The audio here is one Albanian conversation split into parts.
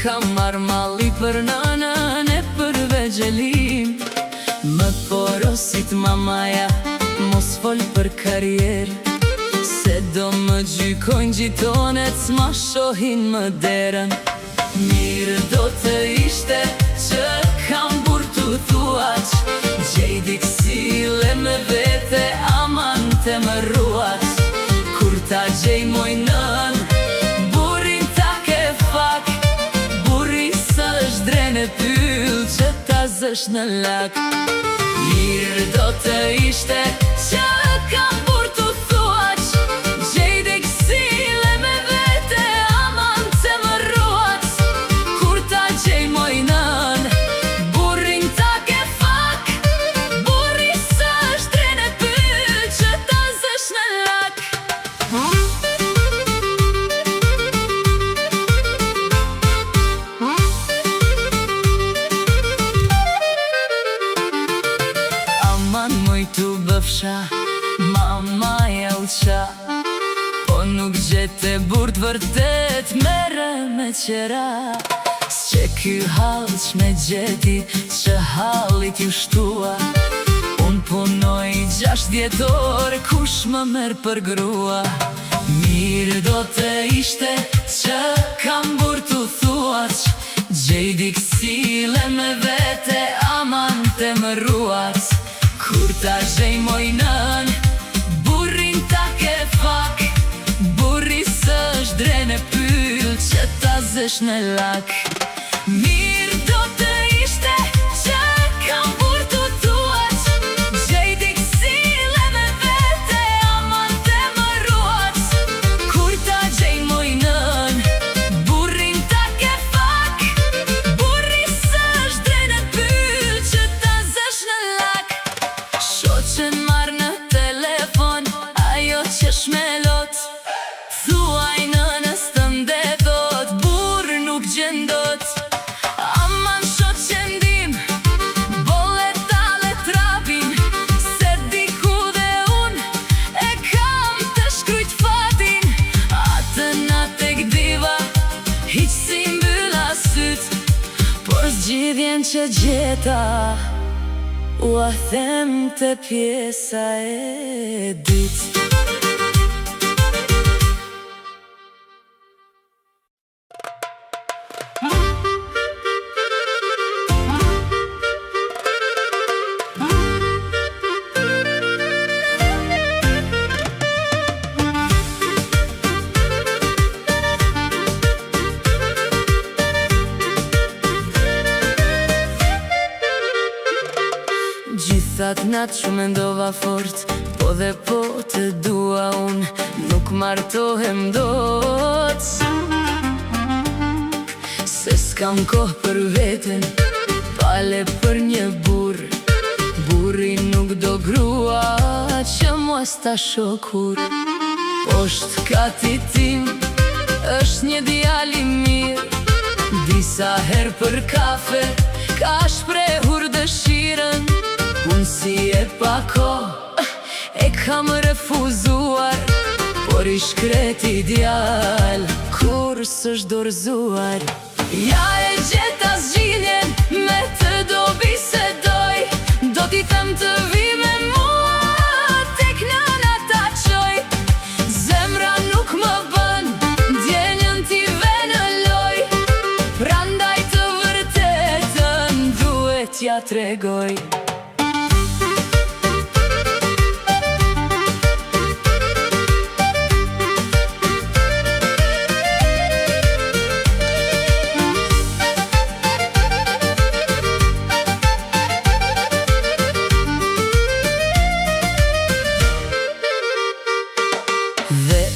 kam marrë malli për nënën e për vegjelim. Më porosit mamaja, mos fol për karrierë, se do më gjykojnë gjitonet s'ma shohin më derën. Mirë do të ishte që kam burtu thuaq, gjej diksile me vete aman të më ruaq. Kur ta gjej moj nën, burin ta ke fak, buri së është drene pyll që ta zësh në lak. Mirë do të ishte që kam burtu thuaq, gjej diksile me vete aman të më ruaq. Kur ta gjej moj nën, burin ta ke fak, buri së është drene pyll që ta zësh në lak. Aman moj tu bëfsha, mama ja u qa, po nuk gjete burt vërtet mere me qera. S'qe ky halq me gjeti që hallit ju shtua, unë punoj 6 orë, kush më merë për grua. Mirë do të ishte që kam burtu thuaq, gjej diksile me vete aman të më ruaq. Kur ta gjej moj nën, burin ta ke fak, buri së është drene pyll që ta zësh në lak. Mirë do të ishte që kam burtu thuaq, gjej diksile me vete aman të më ruaq. Kur ta gjej moj nën, burin ta ke fak, buri së është drene pyll që ta zësh në lak. Shoqen marrë në telefon, ajo që shmelot, thuaj nënës të ndedhot, burë nuk gjendot. Aman shoqen dim, bolle tale trapin, se diku dhe unë e kam të shkrujt fatin. Atë natë e gdiva, hiq si mbylla syt, por zgjidhjen që gjeta u a them të pjesa e dytë. Gjithat natë shumë ndova fort, po dhe po të dua unë, nuk martohem dot. Se s'kam kohë për veten, pale për një burr, burri nuk do grua që mua s'ta shokur. Poshtë kati tim është një djali mirë, disa herë për kafe ka shprehur dëshirën. Unë si e pa kohë e kam refuzuar, por i shkreti djal kur s'është dorëzuar. Ja e gjeta zgjidhjen, me të do bisedoj, do t'i them të vi me mua, tek nëna ta qoj. Zemra nuk më bën, djenjën t'i ve në loj, prandaj të vërtetën duhet ja tregoj.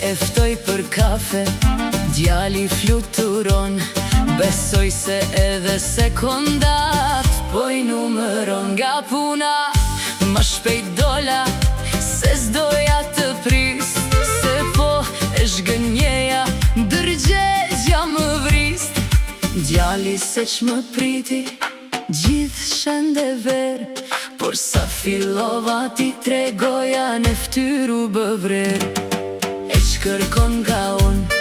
Eftoj për kafe, djali fluturon, besoj se edhe sekondat po i numëron. Nga puna ma shpejt dola, se s'doja të pris, se po e shgënjeja, dërgjegja më vrist. Djali se që më priti, gjithë shende verë, por sa fillova ti tregoja në ftyru bëvrer. Kërkon nga unë,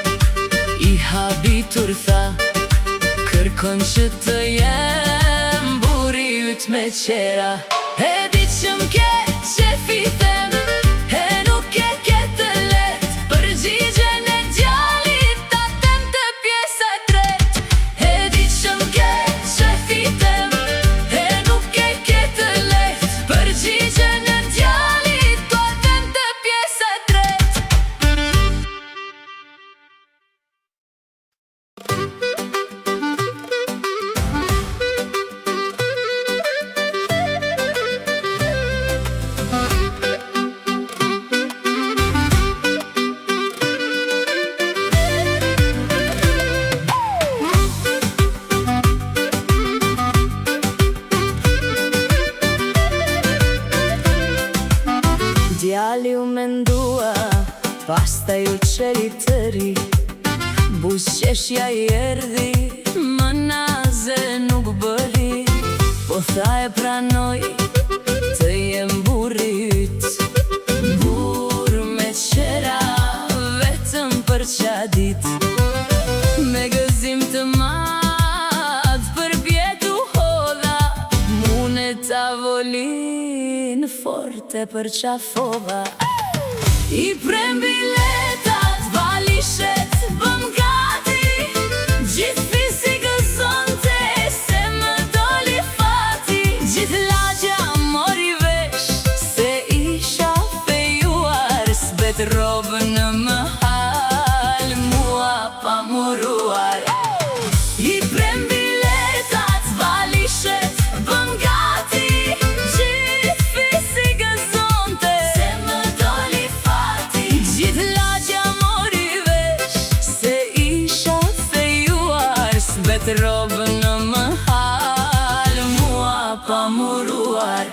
i habitur tha, Kërkon që të jem buri yt me qera. E di që m'ke qefi them, e nuk e ke të let. Përgjigjen e djalit ta tem të pjesa e tret. E di që m'ke qefi them, e nuk e ke të let. Përgjigjen e djalit ta tem të pjesa e tret. Djali u mendua, pastaj u qeli të ri. Buzëqeshja i erdhi, më naze nuk bëri. Po tha e pranoj, të jem burri yt. Burr me qera, vetëm për qa dit. Me gëzim të madh, për pjetu hodha. Mune tavolin forte për qafova. I prem biletat, valishet, bëm gati. Gjithë si gëzonte, se më doli fati. Gjithë lagja mori vesh, se isha fejuar. S'bet robë në më hal, mua pa muruar. I prem biletat, valishet, bëm gati. Gjithë si gëzonte, se më doli fati. Gjithë lagja mori vesh, se isha fejuar. S'bet robë në më hal, mua pa muruar.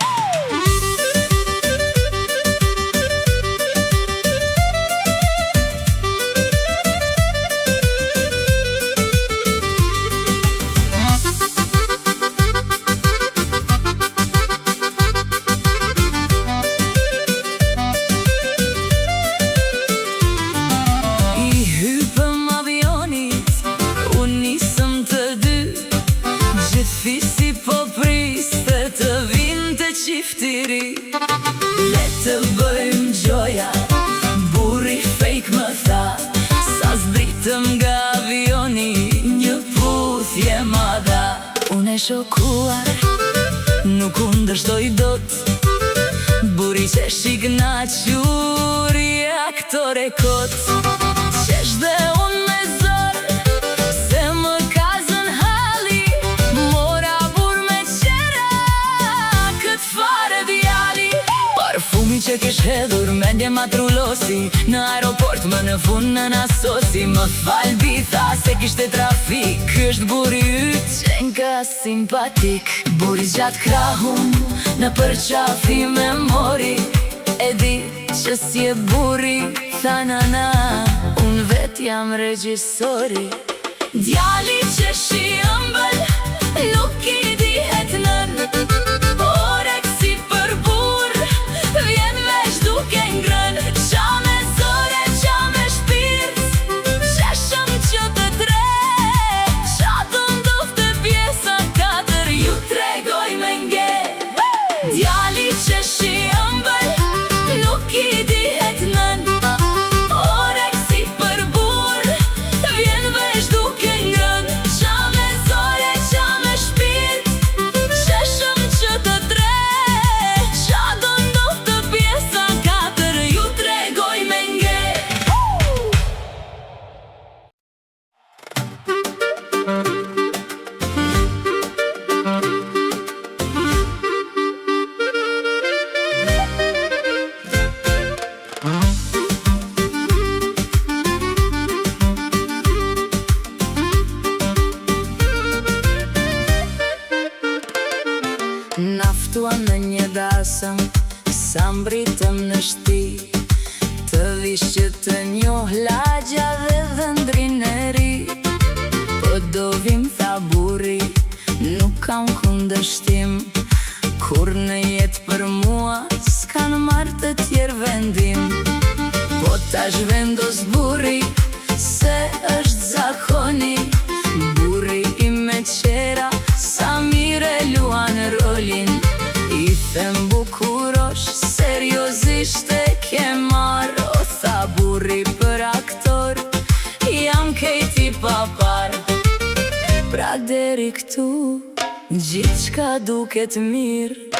I hypëm avionit, u nisëm të dy. Gjithë fisi po priste të vinte qiftiri. Le të bëjmë gjoja, burri fejk më tha. Sa zbritëm nga avioni, një puthje ma dha. Unë e shokuar, nuk unë dërshtoj dot. Burri qesh i knaqur, aktore kot. Qesh dhe unë me zor, se më kazën hali. Mora burr me qera, kët fare djali. Parfumi që kesh hedhur, mendje ma trullosi. Në aeroport më në fund në nasosi. Më fal bitha se kishte trafik. Është burri yt që nga simpatik. Burri zgjat krahun, në përqafi me mori. E di që si e burri, tha nana, unë vet jam regjisori. Djali që shi ëmbël, nuk i dihet nën. Orek si për burr, vjen vesh duke ngrën. Qa me zore, qa me shpirt, qeshëm që të tre. Qa të ndofte pjesa katër, ju tregoj me nge. Djali që shi ëmbël, nuk i dihet nën. Orek si për burr, vjen vesh duke ngrën. Qa me zore, qa me shpirt, qeshëm që të tre. Qa do ndofte pjesa katër, ju tregoj me nge. Naftua në një dasëm, sa mbritëm në shti. Të vish që të njoh lagja dhe dhëndrin e ri. Po do vim, tha burri, nuk kam kundërshtim. Kur në jetë për mua, s'kan marrë të tjerë vendim. Po tash vendos burri, se është zakoni. Burri i me me qera, sa mire luan rolin. I them bukurosh, seriozisht e ke marr, o tha burri për aktor, jam kejti papar. Pra deri këtu, gjithçka duket mirë,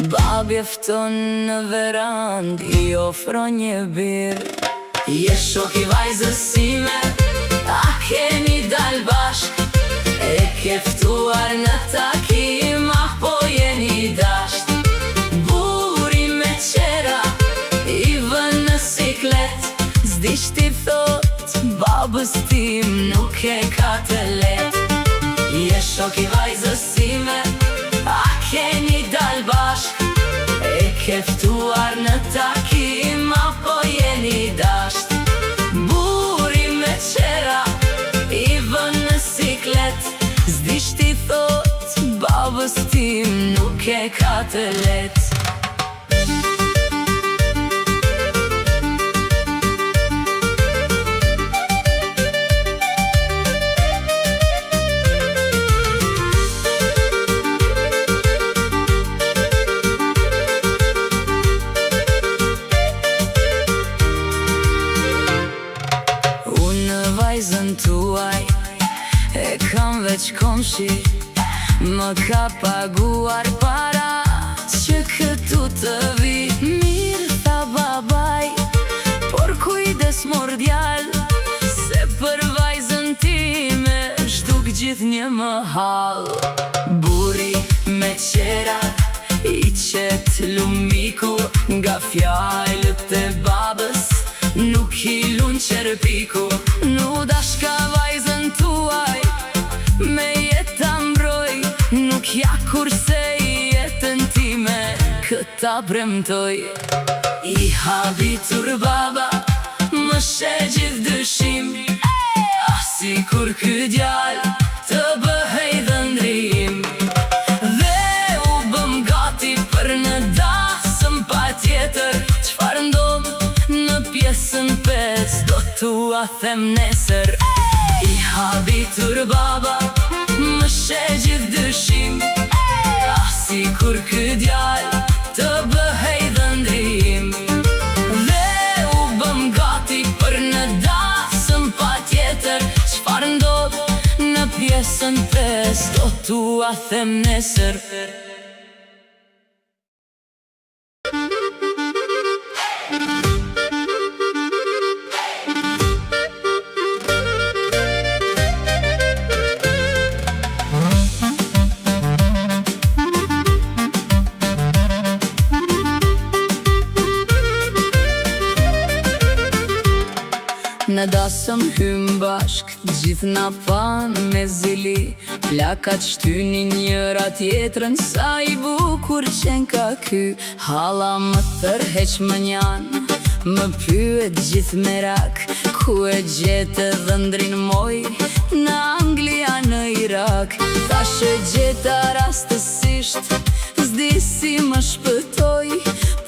babi fton në verand, i ofron një birë. Je shok i vajzës sime, a keni dal bashk, e ke ftuar në takim, apo jeni dasht. Buri me qera, i vën në siklet, s'dish t'i thot, babës tim nuk e ka të let. Je shok i vajzës sime, a keni dal bashk, e ke ftuar në takim, apo jeni dasht. Buri me qera, i vën në siklet, s'dish t'i thot, babës tim nuk e ka të let. Vajzën tuaj e kam veç komshi, më ka paguar para që këtu të vi. Mirë tha babaj, por kujdes mor djal, se për vajzën time shduk gjith një mahal. Buri me qera, i qet lumiku, nga fjallët e babës nuk i lun qerpiku. Nu dashka vajzën tuaj, me jeta mbroj, nuk ja kurse i jetën time, këta premtoj. I habitur baba, më she gjithë dëshim, si kur ky djal të bëhej dhëndrim. Dhe u bëm gati për në dasëm pa tjetër, qfar ndodh në pjesën 5, do t'ua them nesër. I habitur baba, më she gjithë dëshim, si kur ky djal të bëhej dhëndrim. Dhe u bëm gati për në dasëm pa tjetër, qfar ndodh në pjesën 5, do t'ua them nesër. Në dasëm hym bashk, gjithë na pan me zili, plakat shtynin njëra tjetrën, sa i bukur qen ka ky. Hala më tërheq më njan, më pyet gjithë merak, ku e gjete dhëndrin moj, në Anglia në Irak. Thashe gjeta rastësisht, s'di si më shpëtoj,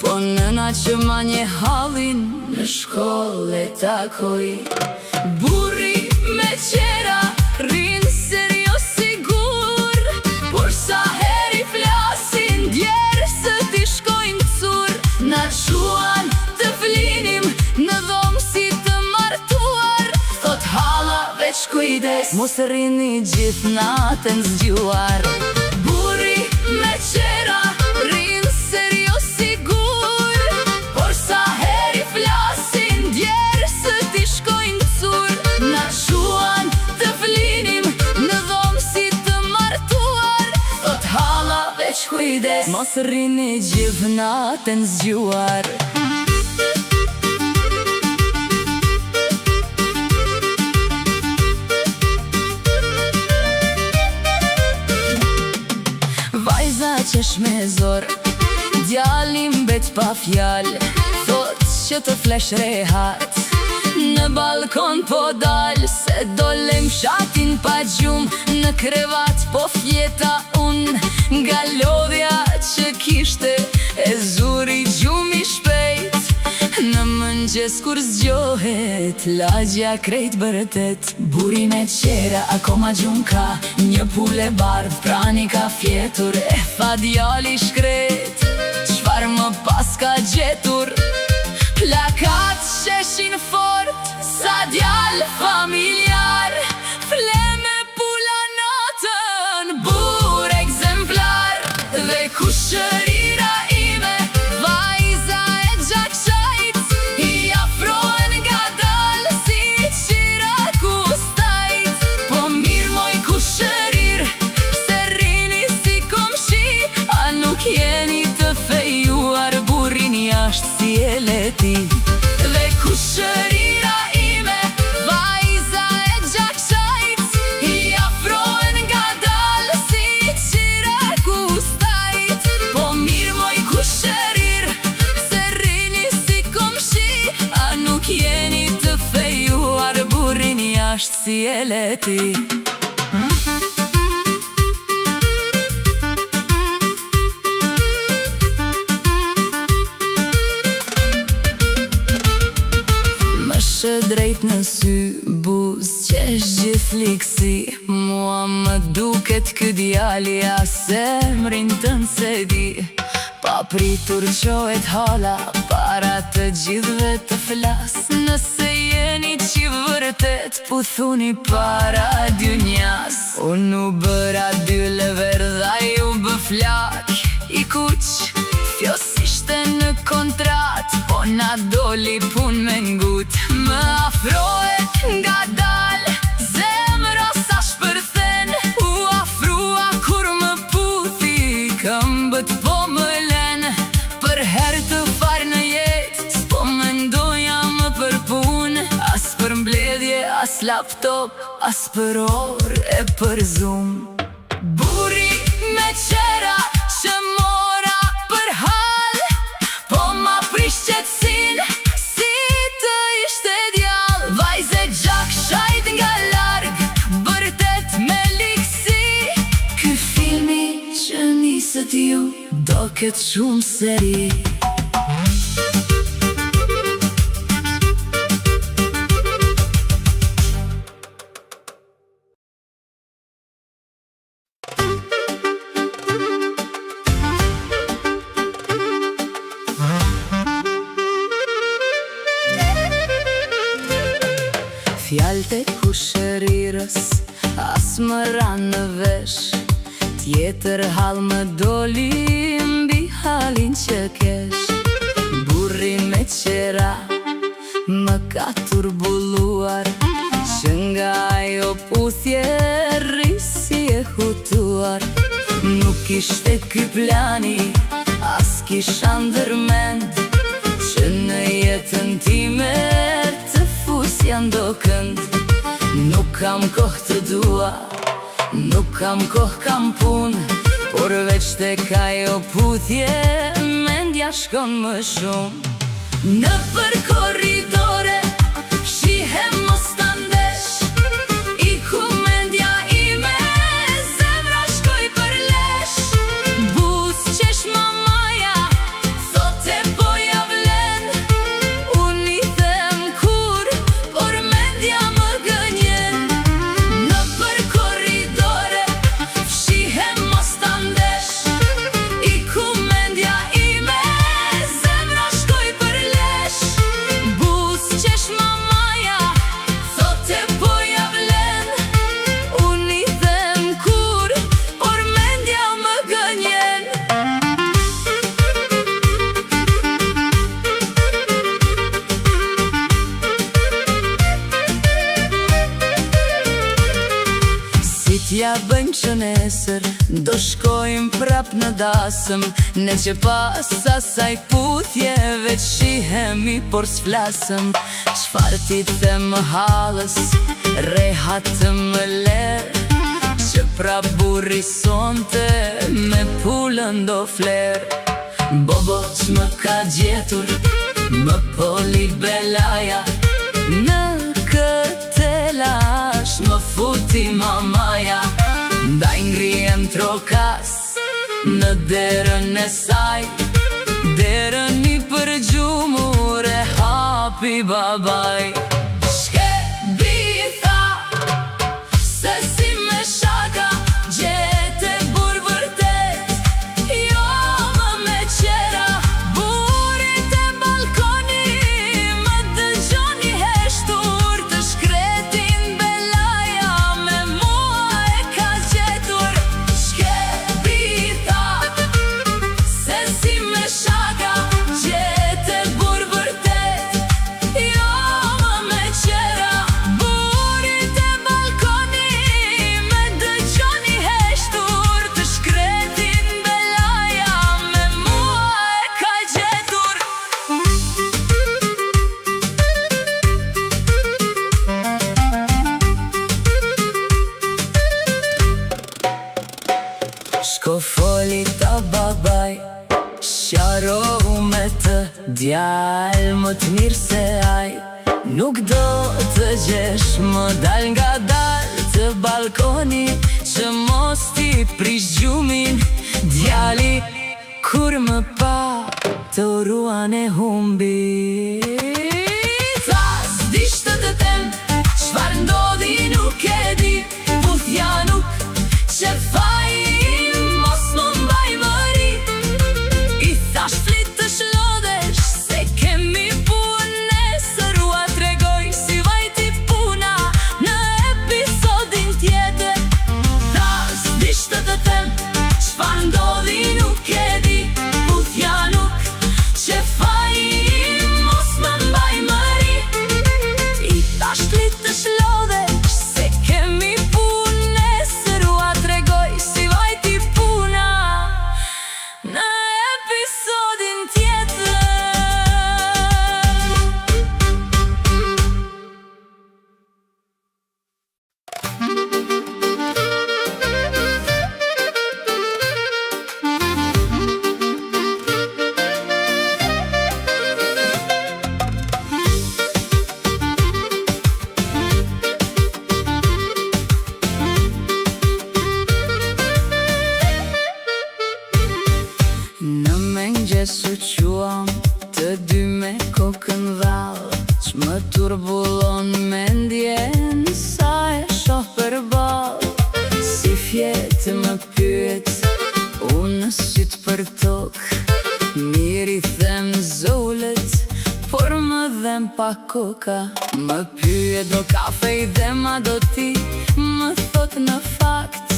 po nëna që ma një halin në shkollë e takoj. Burri me qera, rinë serios sigur, por sa heri flasin, djersët i shkojnë cur. Na quan të flinim, në dhomë si të martuar, thot hala veç kujdes, mos rini gjithë natën zgjuar. Burri me qera, rinë serios sigur, por sa heri flasin, djersët i shkojnë cur. Na quan të flinim, në dhomë si të martuar, thot hala veç kujdes, mos rini gjithë natën zgjuar. Vajza qesh me zor, djalim bet pa fjal, thot që të flesh rehat, në balkon po dal, se dolem shatin pa gjum, në krevat po fjeta un, nga lodhja që kishte, e zuri gjumi shpejt, në mëngjes mëngjes kur zgjohet, lagja krejt bërtet. Buri me qera, akoma gjunka, një pule bardh, prani ka fjetur, e fa djali shkret. Qfar më pas ka gjetur? Plakat sheshin fort, sa djal familjar, fleme pula natën, bur eksemplar. Dhe kushërira ime, vajza e gjakshajt, i afrohen nga dal si qira kustajt. Po mirë moj kushërir, se rini si komshi, a nuk jeni të fejuar, burin jasht si e leti. Dhe kushërira ime, vajza e gjakshajt, i afrohen nga dal si qira kustajt. Po mirë moj kushërir, se rini si komshi, a nuk jeni të fejuar, burin jasht si e leti. Drejt në sy, buz qesh gjith liksi, mua më duket kë djali, a zemrin tënë se di. Pa pritur qohet hala, para të gjithve të flas. Nëse jeni qi vërtet, pu thuni para dynjas. Unë u bëra dy lever dha ju bë flak i kuq, fjos ishte në kontrat, po na doli pun me ngut. Më afrohet nga dal, zemra sa shpërthen, u afrua kur më puthi, këmbët po më len. Për her të farë në jet, s'po mendoja më për pun, as për mbledhje, as laptop, as për orë e për Zoom. Buri me qera që mora për hal, po ma prish qetsin, si të ishte djall. Vajze gjakshajt nga larg, bërtet me liksi, ky filmi që nisët ju, do ket shumë seri. Fjallët e kushërirës, as më ranë në vesh, tjetër hal më doli mbi halin që kesh. Burri me qera, më ka turbulluar, që nga ajo puthje rrisi e hutuar. Nuk ishte ky plani, as kisha ndërmend, që në jetën time të fusja ndo kënd. Nuk kam kohë të dua, nuk kam kohë kam pun, por veç tek ajo puthje mendja shkon më shumë. Në për korridore, shihem mos ta ndesh, iku mendja ime, zemra shkoj për lesh. Buz qesh mamaja, thote po ja vlen, unë i them kur, por mendja më gënjen. Në për korridore, shihem mos ta ndesh, iku mendja ime, zemra shkoj për lesh. Buz qesh mamaja, thote po ja vlen, unë i them kur, por mendja më gënjen. Si t'ja bëjmë që nesër, do shkojmë prap në dasëm, ne që pas asaj puthje veç shihemi por s'flasëm. Qfar ti them halës, rehat të më lerë, që prap burri sonte me pulën do flerë. Bobo që më ka gjetur, më poli belaja, në këtë lash më futi mamaja. Ndaj ngrijem trokas në derën e saj, derën i përgjumur e hap papi babaj. Shkebi tha se si me shaka gjete burr vërtet, jo më me qera. Burrit e balkoni më dëgjoni heshtur, të shkretin belaja me mua e ka gjetur. Shkebi tha se si me shaka gjete burr vërtet, jo më me qera. Burrit e balkoni më dëgjoni heshtur, të shkretin belaja me mua e ka gjetur. Shko foli ta babaj, sharohu me të djal më të mirë se aj. Nuk do të gjesh më dal nga dal të balkoni, që mos ti prish gjumin. Djali kur më pa të ruan e humbi. Tha s'dishtë të tem, çfar ndodhi nuk e di. Puthja nuk që faj mos më mbaj mëri. I thash flit të shlodhesh se kemi punë nesër, ua tregoj si vajti puna në episodin tjetër. Tha s'dishtë të them, çfar ndodhi nuk e di. Puthja nuk që faj mos më mbaj mëri. I thash flit të shlodhesh se kemi punë nesër, ua tregoj si vajti puna në episodin tjetër. Në mëngjes u quam të dy me kokën dhall, që më turbullon mendjen sa e shoh përball. Si fjetë më pyet, unë syt për tokë, mirë i them zolët, por më dhem pa koka. Më pyet do kafe i them a do ti, më thot në fakt,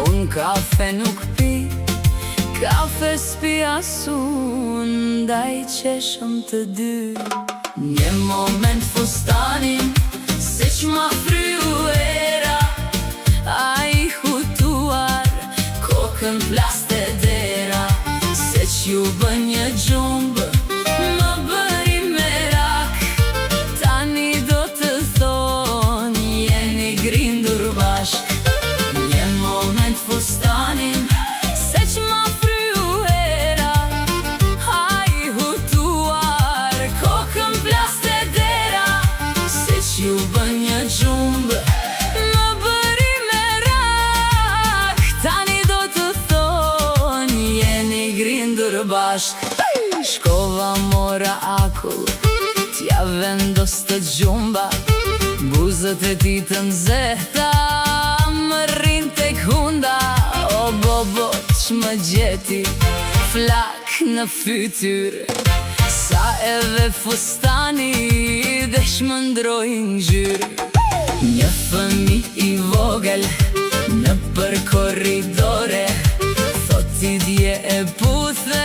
unë kafe nuk pi. Kafe s'pi asun, ndaj qeshëm të dy. Një moment fustanin, se që ma fryu era. A i hutuar, kokën plaste dera. Se që ju bën një gjumbë, më bëri merak. Tani do të thonë, jeni grindur bashk. Një moment fustanin, se që ma fryu era. A i hutuar, kokën plaste dera. Se që ju bën një gjumbë, më bëri merak. Tani do të thonë, jeni grindur bashk. Shkova mora akull, t'ja vendos të gjumba. Buzët e ti të nxehta më rrin tek hunda. O bobo që më gjeti, flak në fytyr. Sa edhe fustani dhe shmëndroj ngjyr. Një fëmi i vogël në për korridore, thot ti dje e puthe,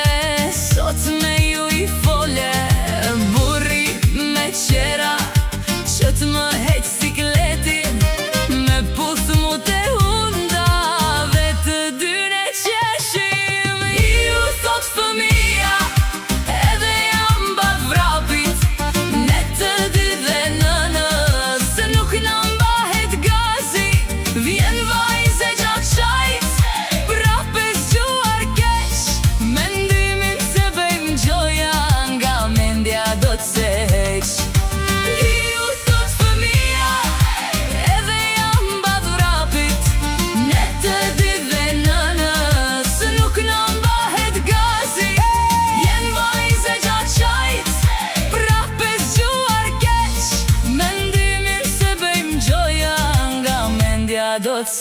sot me ju i fole. Burri me qera që të më heq sikletin, me puth mu te hundave të dyne qeshim. Ju thot fëmija, edhe jam bat vrapit, ne të dy dhe nënës, se nuk na mbahet gazi. Vjen vajze gjatë qajt, prape zgjuar keq, me ndy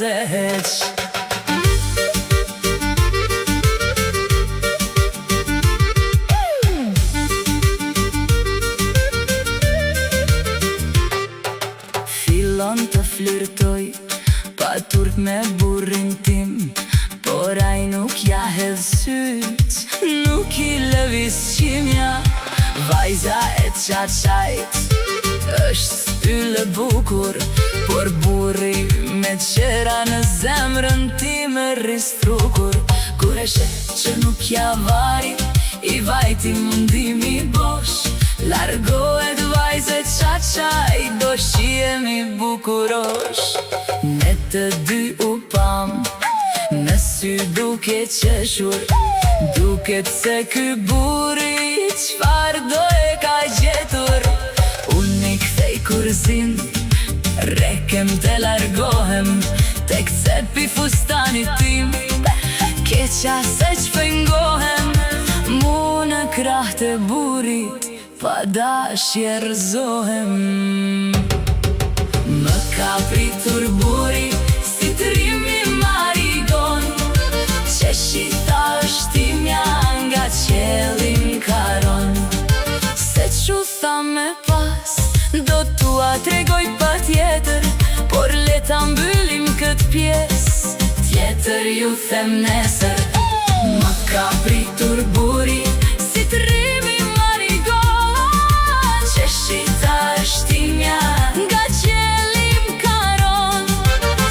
se heq. Fillon të flirtoj pa turp me burrin tim, por ai nuk ja hedh syt, nuk i lëviz qimja. Vajza e qaqajt është styllë bukur, por burri me qera në zemrën tim e ristrukur. Kur e shet që nuk ja vari, i vajti mundimi bosh, largohet vajze qaqaj, do shihemi bukurosh. Ne të dy u pam, në sy duke qeshur, duket se ky burri qfar do e ka gjetur. Unë i kthej kurzin, rekem të largohem, tek cepi fustanit tim, keqa se qpengohem. Mu në krah të burit, pa dashje rëzohem. Më ka pritur buri, si trimi marigon, qeshita është timja nga qelin karon. Se që tha me pas, do t'ua tregoj pa tjetër, por leta mbyllim këtë pjes, tjetër ju them nesër. Më ka pritur buri, si trimi marigon, qeshita është timja nga qelin karon.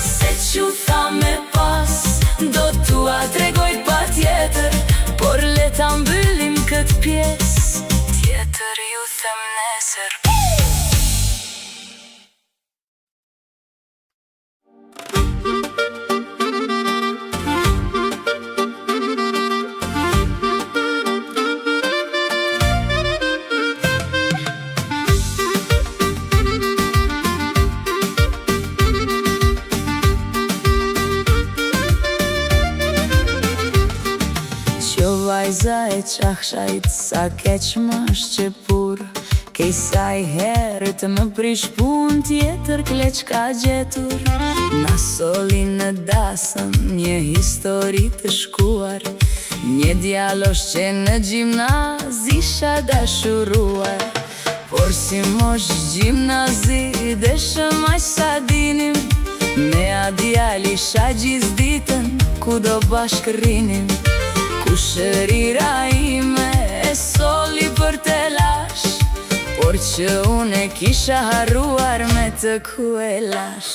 Se që tha me pas, do t'ua tregoj pa tjetër, por leta mbyllim këtë pjes, tjetër ju them nesër. Vajza e qaqshajt, sa keq më është që pur, kej saj herë të më prish pun, tjetër kleq ka gjetur. Na soli në dasëm një histori të shkuar, një djalosh që në gjimnaz isha dashuruar. Por si mosh gjimnazi, deshëm aq sa dinim, me a djali isha gjith ditën, ku do bashk rinim. Kushërira ime e soli për të lash, por që unë e kisha harruar me të kuelash.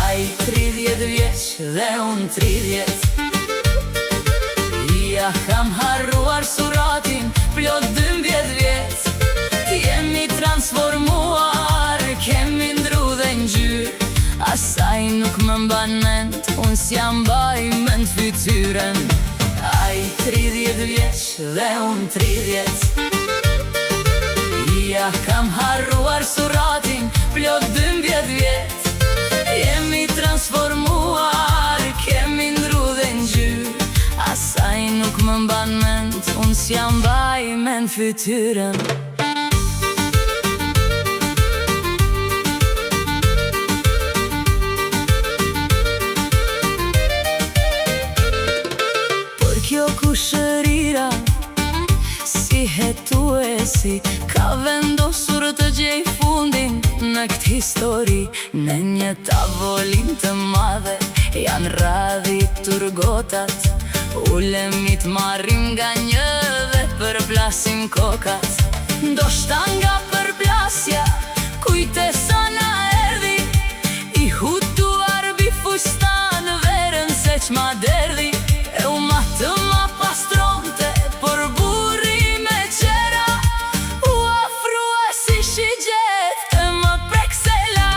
Ai 30 vjeç dhe unë 30, ja kam harruar suratin plot 12 vjet. Jemi transformuar, kemi ndru dhe ngjyrë, asaj nuk më mban mend, unë s'jam mbaj mend fytyren. Ai 30 vjeç dhe unë 30, ja kam harruar suratin plot 12 vjet. Jemi transformuar, kemi ndru dhe ngjyrë, asaj nuk më mban mend, unë s'jam mbaj mend fytyren. Kjo kushërira, si hetuesi, ka vendosur të gjej fundin në këtë histori. Në një tavolin të madhe, janë radhitur gotat, ulemi t'marrim nga një dhe përplasim kokat. Ndoshta nga përplasja, kujtesa na erdhi, i hutuar bi fustan verën se qma derdi. E u matë ma pastronte, por burri me qera, u afrua si shigjet të më preksela.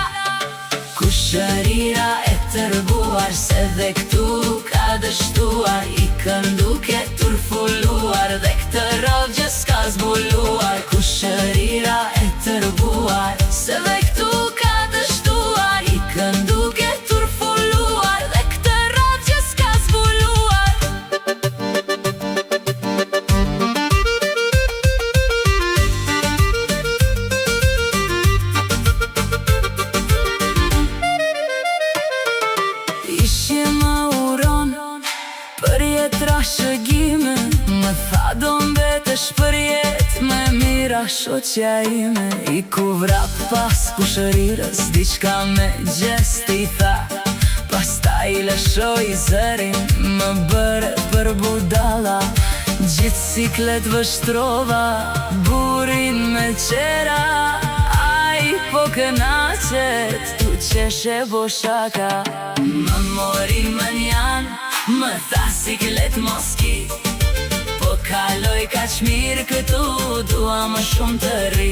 Kushërira e tërbuar, se dhe këtu ka dështuar, i kënduke turfulluar, dhe këtë rogje s'ka zbuluar. Kushërira e tërbuar, se dhe këtu ka dështuar, i kënduke turfulluar, dhe këtë rogje s'ka zbuluar. është për jetë me mira shoqja ime. I ku vrap pas pushërirës diçka me gjest i tha. Pastaj i lëshoj zërin, më bëre për budalla. Gjithë siklet vështrova, burin me qera. Ai po kënaqet, tu qeshe bo shaka. Më mori më njan, më tha siklet moski. Po kaloj kaq mirë këtu, dua më shumë të ri.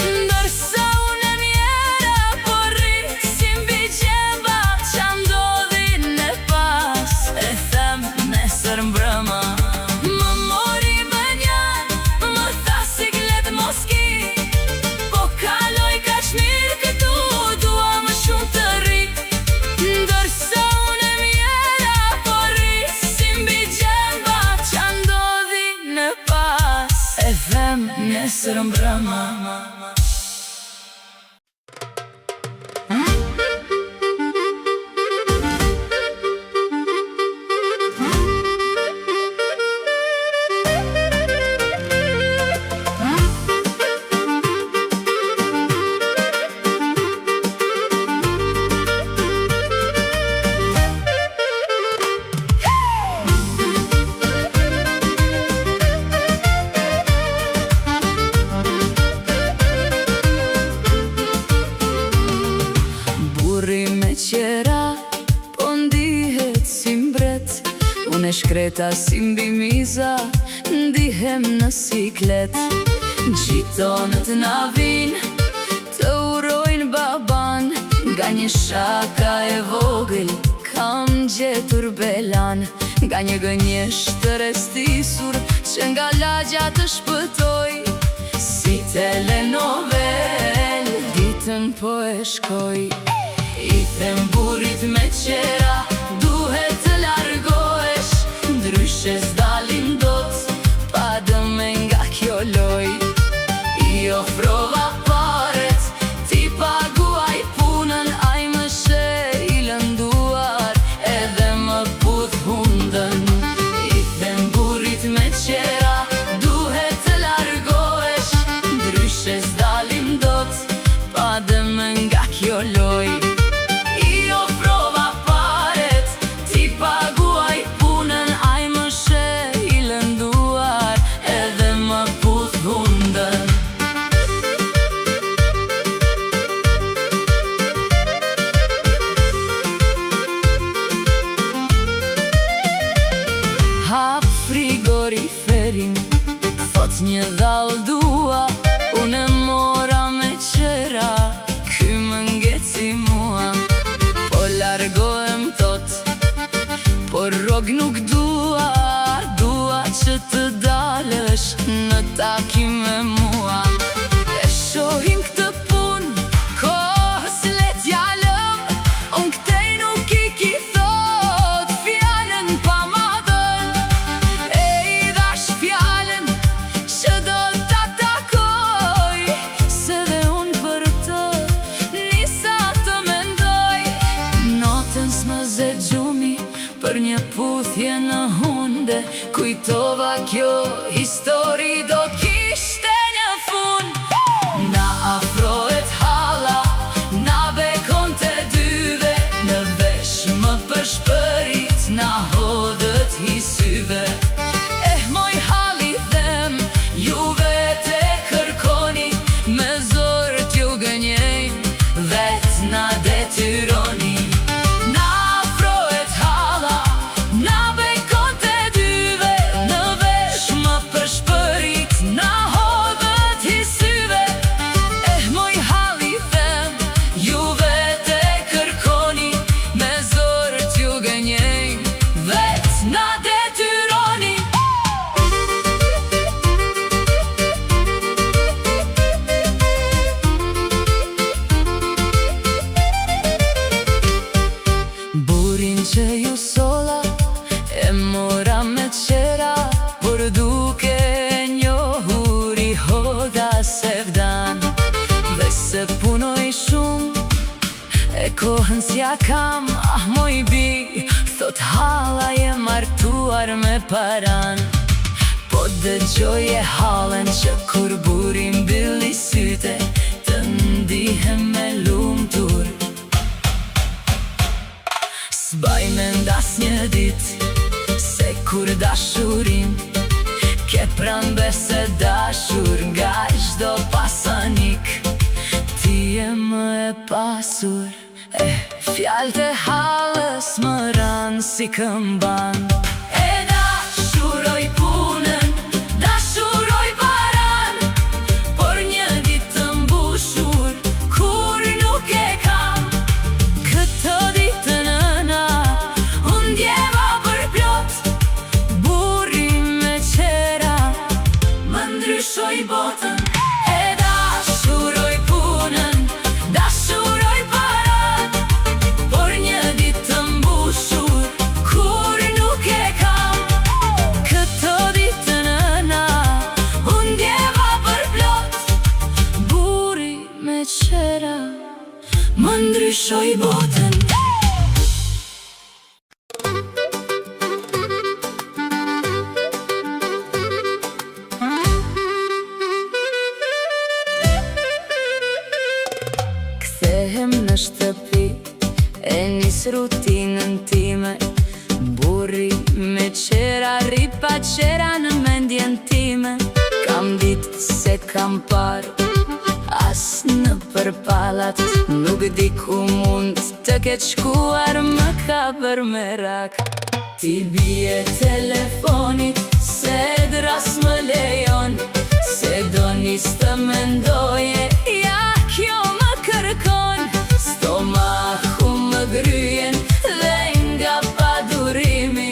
Ndërsa unë mjera po rri, si mbi gjemba qa ndodhin e pas. E them nesër mbrëma. Më mori më njan, më tha siklet moski. Po kaloj kaq mirë këtu, dua më shumë të ri. Ndërsa unë mjera po rri, si mbi gjemba qa ndodhin e pas. E them nesër mbrëma. Qera, po ndihet si mbret. Unë e shkreta si mbi miza, ndihem në siklet. Gjitonët na vin, të urojnë baban. Nga një shaka e vogël, kam gjetur belan. Nga një gënjesht të restisur, që nga lagja të shpëtoj. Si telenovel, ditën po e shkoj. I them burit me qera, duhet të largohesh. Ndryshe s'dalim dot, pa dëme nga kjo loj. I ofrova paret, ti paguaj punën. Aj më she i lënduar, edhe më puth hundën. I them burit me qera, duhet të largohesh. Ndryshe s'dalim dot, pa dëme nga kjo loj. Hap frigoriferin, thot një dhall dua. Unë e mora me qera, ky më ngeci mua. Po largohem tot, por rog nuk dua. Dua që të dalësh në takim me mua. E shohim këtë pun, kohës let jalëm. Unë këtej nuk i ki thot fjallën pa ma dën. E i dhash fjallën që do t'a takoj. Se dhe unë për të nisa të mendoj. Notën s'më ze gjumi për një puthje në hunde. Kujtova kjo histori do kishte një fund. Na afrohet hala, na bekon të dyve. Në vesh më përshpërit, na hodët hisyve. Moj hali them, juve te kërkoni. Me zor t'ju gënjejnë, vet na detyroni. Na afrohet hala, na bekon të dyve. Në vesh më përshpërit, na hodët hisyve. Moj hali them, juve te kërkoni. Me zor t'ju gënjejnë, vet na detyroni. Burin që ju sola, e mora me qera. Por duke njohur i hoda se vdan. Dhe se punoj shumë, e kohën s'ja kam. Ah moj bi, thot hala je martuar me paran. Po dëgjoje hallen që kur buri mbylli syte, të ndihem me lumtur. S'baj me ndas një dit, se kur dashurin ke pran bese dashur nga çdo pasanik. Ti je më e pasur, fjallët e halës më ranë si këmban. E dashuroj punën, dashuroj paran, por një ditë të mbushur kur nuk e kam. Këtë ditë nëna unë ndjeva për plot, burri me qera më ndryshoj botën. E dashuroj punën, dashuroj paran, por një ditë të mbushur kur nuk e kam. Këtë ditë nëna unë ndjeva për plot, burri me qera më ndryshoj botën. Kthehem në shtëpi, e nis rutinën time, burri me qera ripa qera në mendjen time. Kam ditë se kam parë, as në përpalat, nuk di ku mund të ketë shkuar, më ka bër merak. Ti bie telefonit, se dras më lejon, se do nis të mendoje, ja kjo më kërkon. Stomaku më gryen dhe nga padurimi,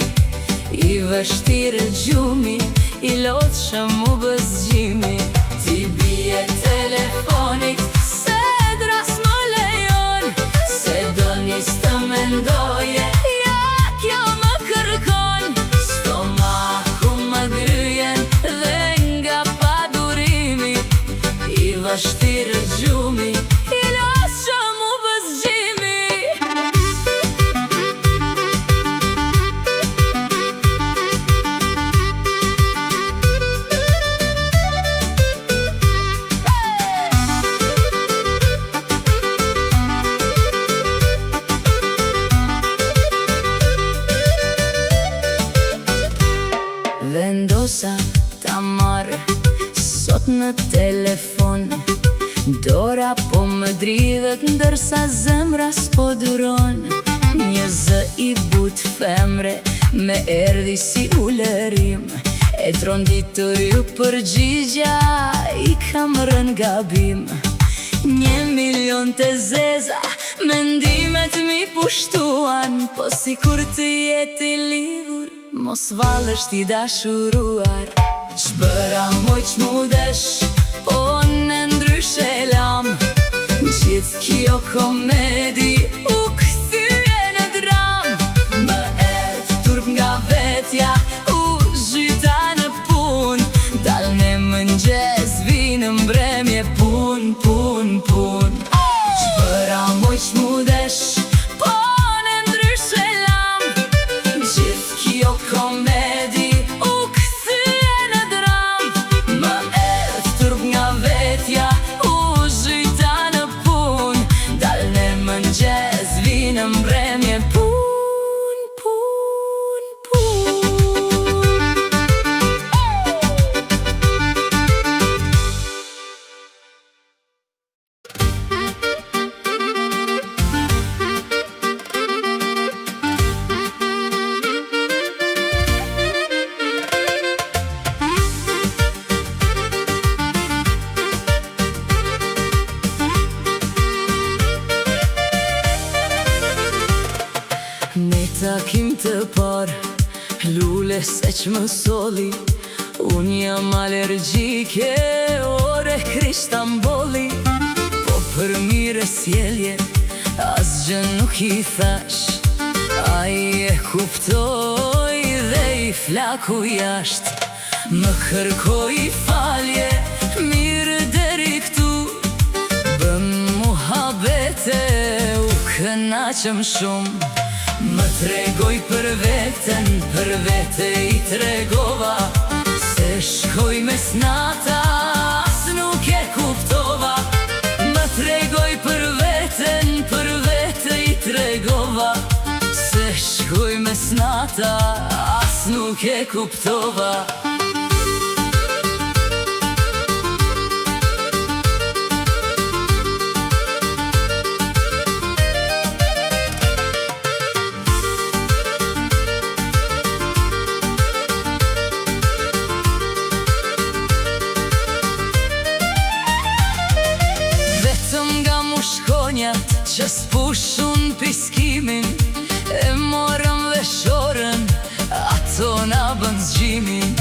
i vështirë gjumi, i lotshëm u bëzgjimi. Ti bie telefonit, se dras më lejon, se do nis të mendoje, ja kjo më kërkon. Stomaku më gryen dhe nga padurimi, i vështirë gjumi, i lotshëm u bëzgjimi. Vendosa ta marrë sot në telefon, dora po më dridhet ndërsa zemra s'po duron. Një zë i but femre me erdhi si ulerim, e tronditur ju përgjigja, i kam rën gabim. 1.000.000 të zeza, mendimet mi pushtuan, po si kur të jeti lidhur, mos valësht i dashuruar. Ç'bëra moj ç'mudesh, po në ndryshe lam, gjithë kjo komedi u kthye në dram. Më erdh turp nga vetja, u zhyta në pun, dal në mëngjes, vinë mbrëmje, pun, pun, pun. Ç'bëra moj ç'mudesh, po në ndryshe lam, gjithë kjo komedi u kthye në dram. Më erdh turp nga vetja, u zhyta në pun, dal në mëngjes, vinë mbrëmje, pun, pun, pun. Në takim të parë, lule se që më soli, unë jam alergjike, ore Kristamboli. Po për mire s'jelje, asgjë nuk i thash, a i e kuptoj dhe i flaku jasht. Më kërkoj falje, mirë deri këtu, bëm muhabete, u kënaqëm shumë. Më tregoj për vete i tregova, se shkoj mes nata, as nuk e kuptova. Më tregoj për vete i tregova. Se shkoj mes nata, as nuk e kuptova. Shkonjat që s'pushun piskimin, e morëm veshorën, ato na bën zgjimin.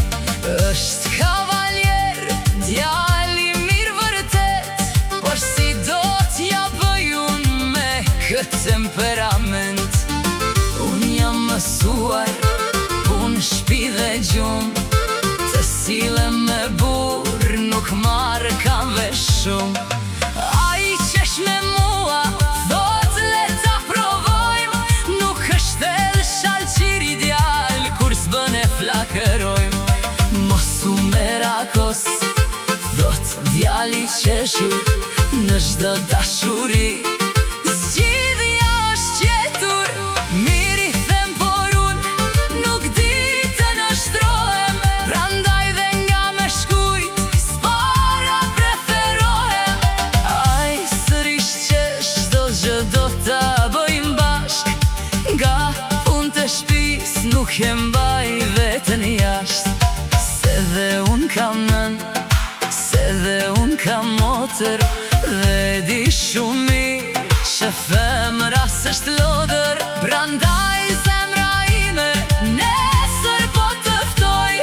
Është kavaljer, djali mirë vërtet, por si do t'ja bëj unë me këtë temperament. Unë jam mësuar, punë shpi dhe gjumë, të silem me burë, nuk marrë kam vesh shumë. Me mua, thot le ta provojmë, nuk është edhe shalqir ideal, kur s'bën e flakërojmë. Mos u merakos, thot djali qeshur, në çdo dashuri, zgjidhja është qetur. Miri them por unë nuk di të nështrohem, prandaj dhe nga me shkujt s'para preferohem. Do ta bëjmë bashk, nga unë të shpis nuk e mbaj vetën jasht. Se dhe unë kam nën, se dhe unë kam motër, dhe di shumë mirë që femra s'është lodër. Prandaj zemra ime nesër po të ftoj,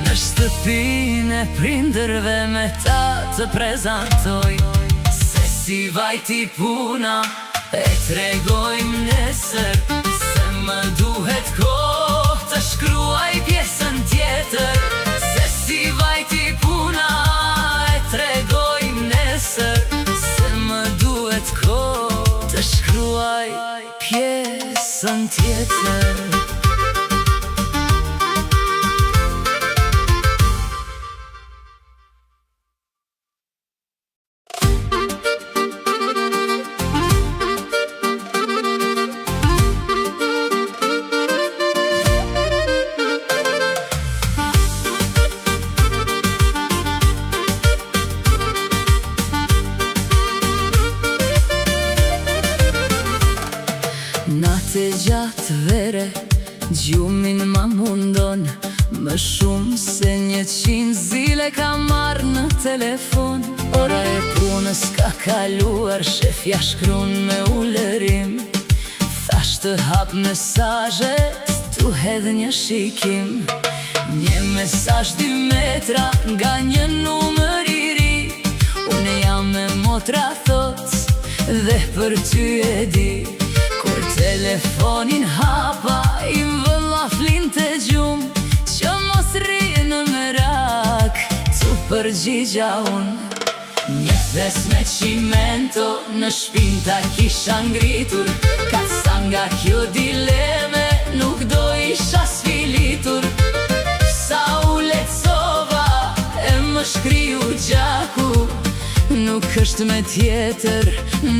në shtëpinë e prindërve me ta të prezantoj. Se si vajti puna e tregojmë nesër, se më duhet kohë të shkruaj pjesën tjetër. Se si vajti puna e tregojmë nesër, se më duhet kohë të shkruaj pjesën tjetër. Natë gjatë vere, gjumin ma mundon, më shumë se 100 zile ka marrë në telefon. Ora e punës ka kaluar, shefja shkrun me ulërim. Thash të hap mesajet, tu hedh një shikim. Një mesazh 2 metra nga një numër i ri. Unë jam me motra thot, dhe për ty e di. Kur telefonin hapa, i vëlla flin të gjumë, që mos rri në merak, tu përgjigja unë. Një thes me qimento, në shpin ta kisha ngritur, ka sa nga kjo dileme, nuk do isha sfilitur. Sa u lecova, e më shkriju gjaku, nuk është me tjetër,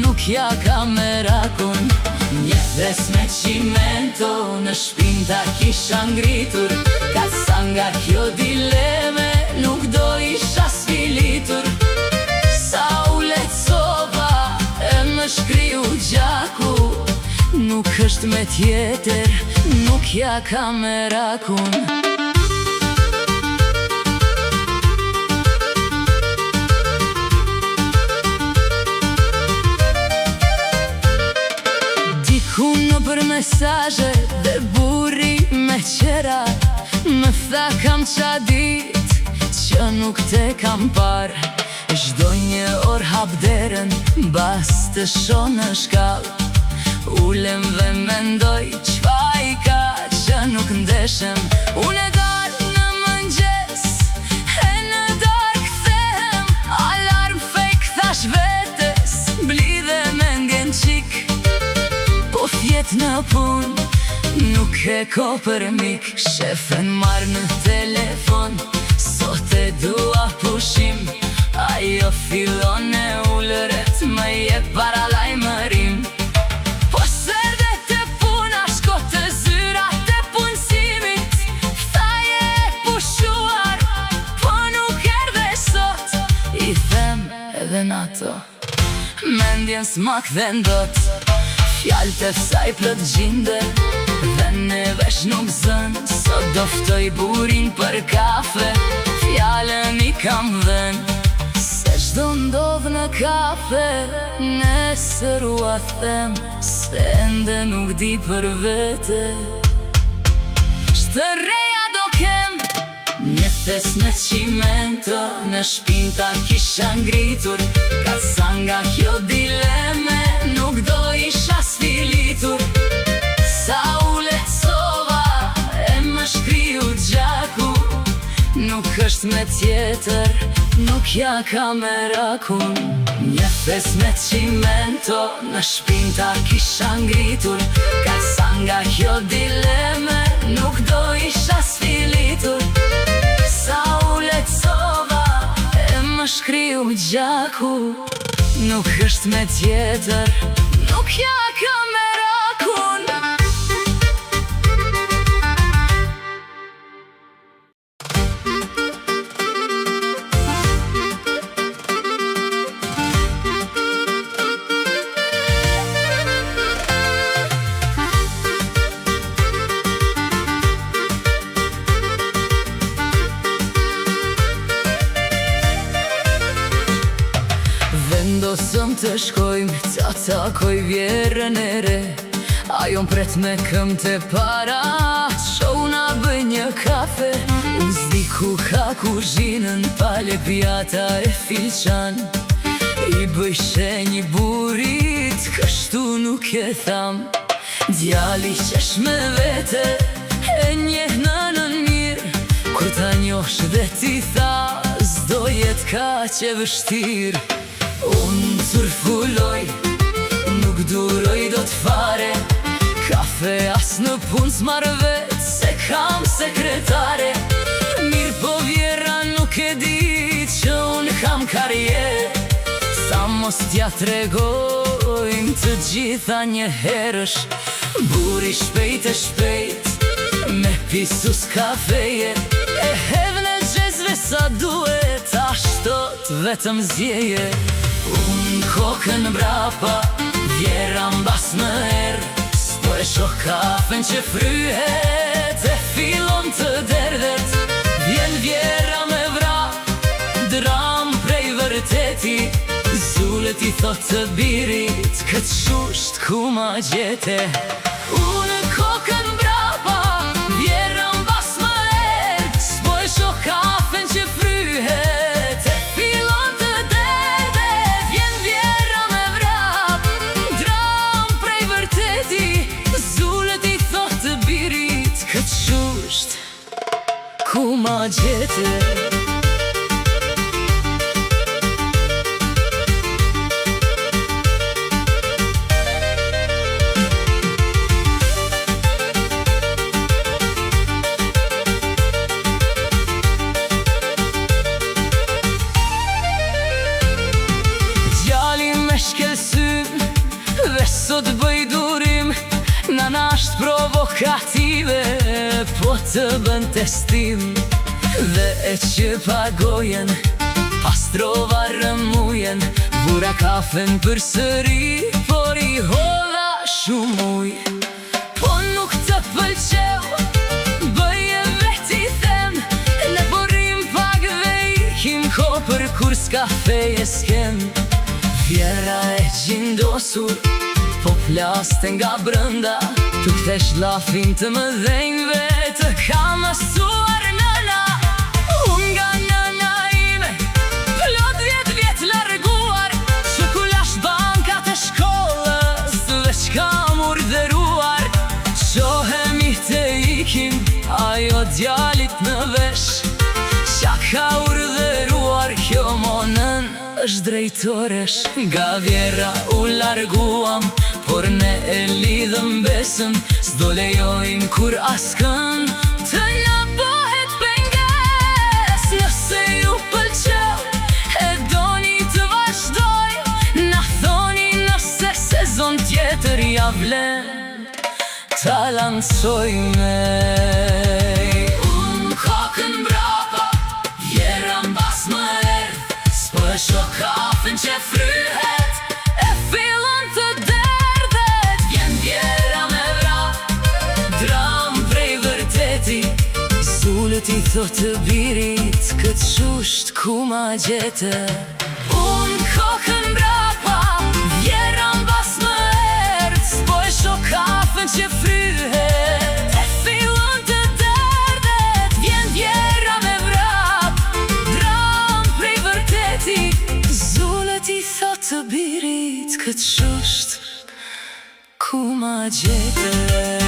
nuk ja ka merakun. Një thes me qimento, në shpin ta kisha ngritur, ka sa nga kjo dileme, nuk do isha sfilitur. Sa u lecova, e më shkriju gjaku, nuk është me tjetër, nuk ja ka merakun. Për mesazhe dhe burri me qera, më tha kam qa dit që nuk te kam par. Çdo një orë hap derën, bas të shonë në shkall. Ulem dhe mendoj qfaj ka që nuk ndeshem. Unë e dal në mëngjes, e në dark thehem. Alarm fake thash vetes, blidhe me ngen qik. Po fjet në pun, nuk e ko për mik. Shefen marrë në telefon, sot e dua pushim. Ajo fillon e ullëret, më je para lajmërim. Po se dhe të puna, shko të zyrat e punësimit. Thaje e pushuar, po nuk erdhe sot. I them edhe nato, mendjen s'ma kthen dot. Fjallë të saj plët gjinde, dhe në vesh nuk zën. Sot doftoj burin për kafe, fjallën i kam dhen. Se çdo ndodh në kafe, nesër u a them. Se ende nuk di për vete, shtëreja do kem. Një thes me qimento, në shpinta kisha ngritur. Ka sa nga kjo dileme, nuk do isha sfilitur. Sa u lecova, e më shkriju gjaku. Nuk është me tjetër, nuk ja ka me rakun. Një thes me qimento, në shpinta kisha ngritur. Ka sa nga kjo dileme, nuk do isha sfilitur. Sa u lecova, e më shkriju gjaku. Nuk është me tjetër, nuk ja ka me rakun. Vendosëm të shkojmë, ta takoj vjerën e re. Ajo m'pret me këm të para, shona bëj një kafe. U zdi ku ka kuzhinën, pale pjata e filqan. I bëj shenjë burit, kështu nuk e tham. Djali qesh me vete, e njeh nënën mirë. Kur ta njosh dhe ti tha, s'do jet ka që vështir. Unë surfuloj, nuk duroj do t'fare. Kafe as në pun s'mar vet, se kam sekretare. Mirë po vjera nuk e di që unë kam karriere. Sa mos t'ja tregojnë të gjitha një herësh. Buri shpejt e shpejt, me pisus kafeje. E hevne gjezve sa duhet, ashtot vetëm zjeje. Unë kokën brapa, vjera mbas më erë. S'po e shoh kafen që fryhet, e fillon të derdhet. Vjen vjera me vra, dram prej vërteti. Zullet i thot të birit, këtë shusht ku ma gjete. Unë kokën brapa, vjera mbas më erë. S'po e shoh kafen që fryhet, e fillon të derdhet. Vjen vjera me vrap, dram prej vërteti. Zullet i thot të birit, këtë shusht ku ma gjete. Dhe sot bëj durim, nana është provokative. Po të bën testim, dhe e që pagojen. Pastrova rëmujen, vura kafen për sëri. Por i hodha shumë uj, po nuk të pëlqeu. Bëje veti them, ne borim pak dhe ikim kopër kur s'kafeje s'kem. Vjera e gjindosur, po plaste nga brënda. Tu kthesh lafin të më dhenjve, të ka mësuar nëna. Unë nga nëna ime, plot vjet larguar. Që ku lash bankat e shkollës, dhe qkam urdhëruar. Qohemi të ikim, ajo djalit në vesh. Qa ka urdhëruar kjo monën, është drejtoresh. Nga vjera u larguam, por ne e lidhëm besën. S'do lejojmë kur askën të na bëhet penges. Nëse ja vlen ta lansoj me. Unë kokën mbrapa, jera mbas më erdh, s'po e shoh kafen që fryhet, e fillon të derdhet. Vjen djera me vrap, dram prej vërteti, Zulët i thot të birit, këtë qusht ku ma gjete. Unë kokën mbrapa, vjera mbas më erdh, s'po e shoh kafen që fryhet, e fillon të derdhet. Vjen djera me vrap, dram prej vërteti, Zulët i thot të birit, këtë qusht ku ma gjete.